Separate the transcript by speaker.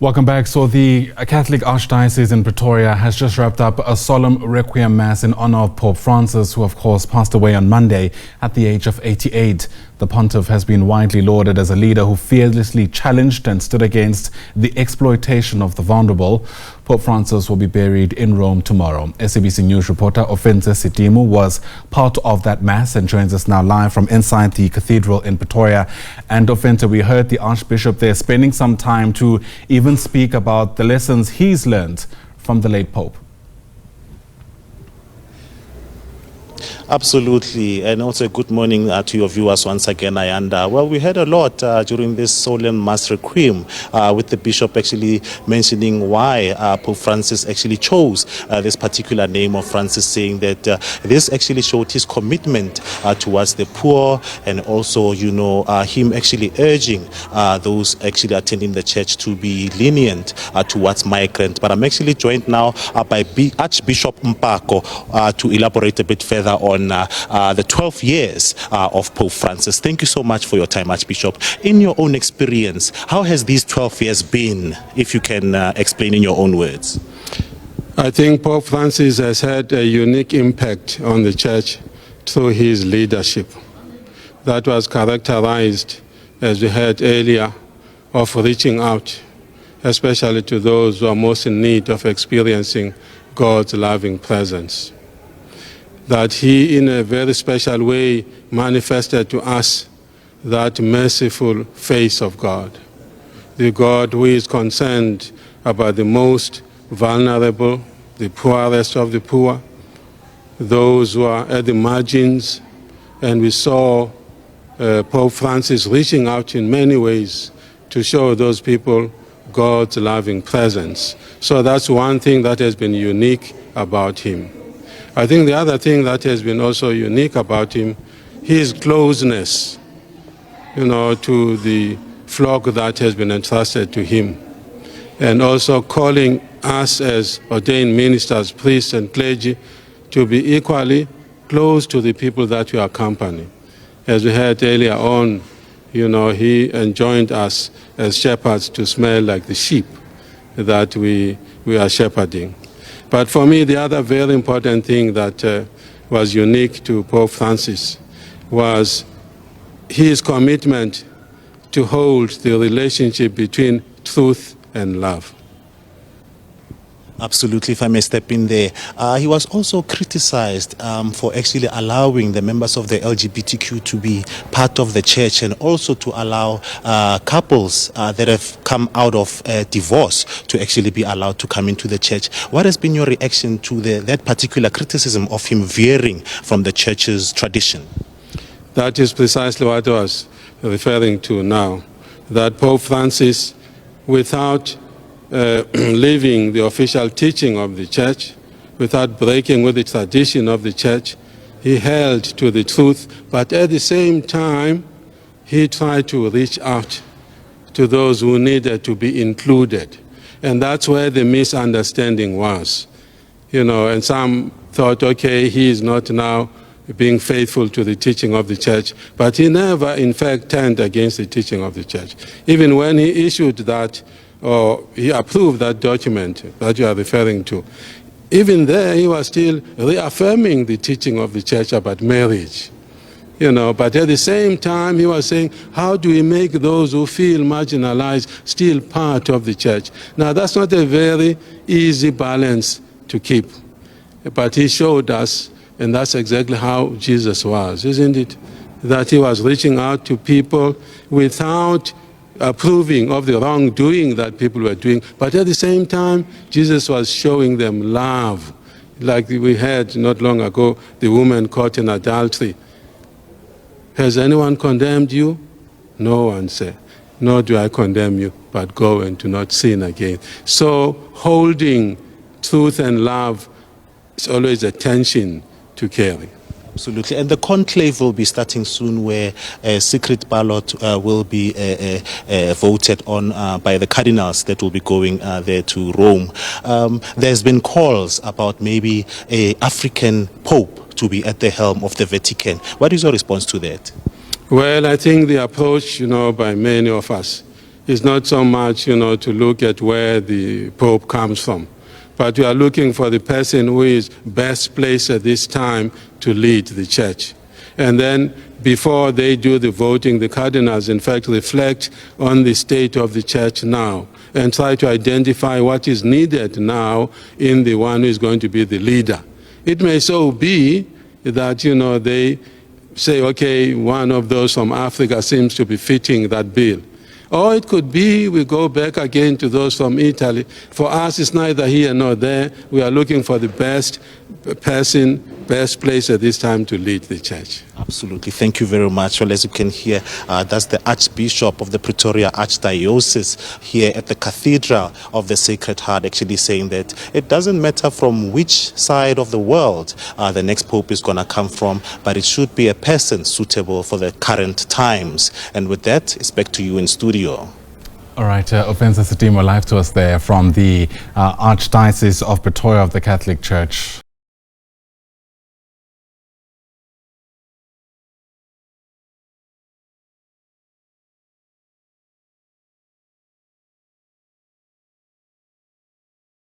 Speaker 1: Welcome back. So the Catholic Archdiocese in Pretoria has just wrapped up a Solemn Requiem Mass in honor of Pope Francis, who of course passed away on Monday at the age of 88. The pontiff has been widely lauded as a leader who fearlessly challenged and stood against the exploitation of the vulnerable. Pope Francis will be buried in Rome tomorrow. SABC News reporter Ofentse Setimo was part of that Mass and joins us now live from inside the cathedral in Pretoria. And Ofentse, we heard the Archbishop there spending some time to even speak about the lessons he's learned from the late Pope.
Speaker 2: Absolutely, and also good morning to your viewers once again, Ayanda. Well, we heard a lot during this Solemn Mass Requiem with the Bishop actually mentioning why Pope Francis actually chose this particular name of Francis, saying that this actually showed his commitment towards the poor, and also, him actually urging those actually attending the church to be lenient towards migrants. But I'm actually joined now by Archbishop Mpako to elaborate a bit further on the 12 years of Pope Francis. Thank you so much for your time, Archbishop. In your own experience, how has these 12 years been, if you can explain in your own words?
Speaker 3: I think Pope Francis has had a unique impact on the church through his leadership. That was characterized, as we heard earlier, of reaching out, especially to those who are most in need of experiencing God's loving presence. That he, in a very special way, manifested to us that merciful face of God, the God who is concerned about the most vulnerable, the poorest of the poor, those who are at the margins. And we saw Pope Francis reaching out in many ways to show those people God's loving presence. So that's one thing that has been unique about him. I think the other thing that has been also unique about him, his closeness, to the flock that has been entrusted to him, and also calling us as ordained ministers, priests and clergy to be equally close to the people that we accompany. As we heard earlier on, he enjoined us as shepherds to smell like the sheep that we are shepherding. But for me, the other very important thing that was unique to Pope Francis was his commitment to hold the relationship between truth and love.
Speaker 2: Absolutely, if I may step in there. He was also criticized for actually allowing the members of the LGBTQ to be part of the church, and also to allow couples that have come out of divorce to actually be allowed to come into the church. What has been your reaction to that particular criticism of him veering from the church's tradition?
Speaker 3: That is precisely what I was referring to now, that Pope Francis, without leaving the official teaching of the church, without breaking with the tradition of the church, he held to the truth, but at the same time, he tried to reach out to those who needed to be included. And that's where the misunderstanding was. And some thought, okay, he is not now being faithful to the teaching of the church, but he never, in fact, turned against the teaching of the church. Even when he issued that, or he approved that document that you are referring to, even there he was still reaffirming the teaching of the church about marriage. But at the same time he was saying, how do we make those who feel marginalized still part of the church? Now that's not a very easy balance to keep, but he showed us, and that's exactly how Jesus was, isn't it? That he was reaching out to people without approving of the wrongdoing that people were doing, but at the same time, Jesus was showing them love. Like we heard not long ago, the woman caught in adultery. Has anyone condemned you? No one said. Nor do I condemn you, but go and do not sin again. So holding truth and love is always a tension to carry.
Speaker 2: Absolutely. And the conclave will be starting soon, where a secret ballot will be voted on by the cardinals that will be going there to Rome. There's been calls about maybe an African pope to be at the helm of the Vatican. What is your response to that?
Speaker 3: Well, I think the approach, by many of us is not so much, to look at where the Pope comes from, but we are looking for the person who is best placed at this time to lead the church. And then before they do the voting, the cardinals, in fact, reflect on the state of the church now and try to identify what is needed now in the one who is going to be the leader. It may so be that, they say, okay, one of those from Africa seems to be fitting that bill. Or it could be we go back again to those from Italy. For us, it's neither here nor there. We are looking for the best person, best place at this time to lead the church.
Speaker 2: Absolutely. Thank you very much. Well, as you can hear, that's the Archbishop of the Pretoria Archdiocese here at the Cathedral of the Sacred Heart, actually saying that it doesn't matter from which side of the world the next Pope is going to come from, but it should be a person suitable for the current times. And with that, it's back to you in studio.
Speaker 1: All right, Ofentse Setimo live to us there from the Archdiocese of Pretoria of the Catholic Church.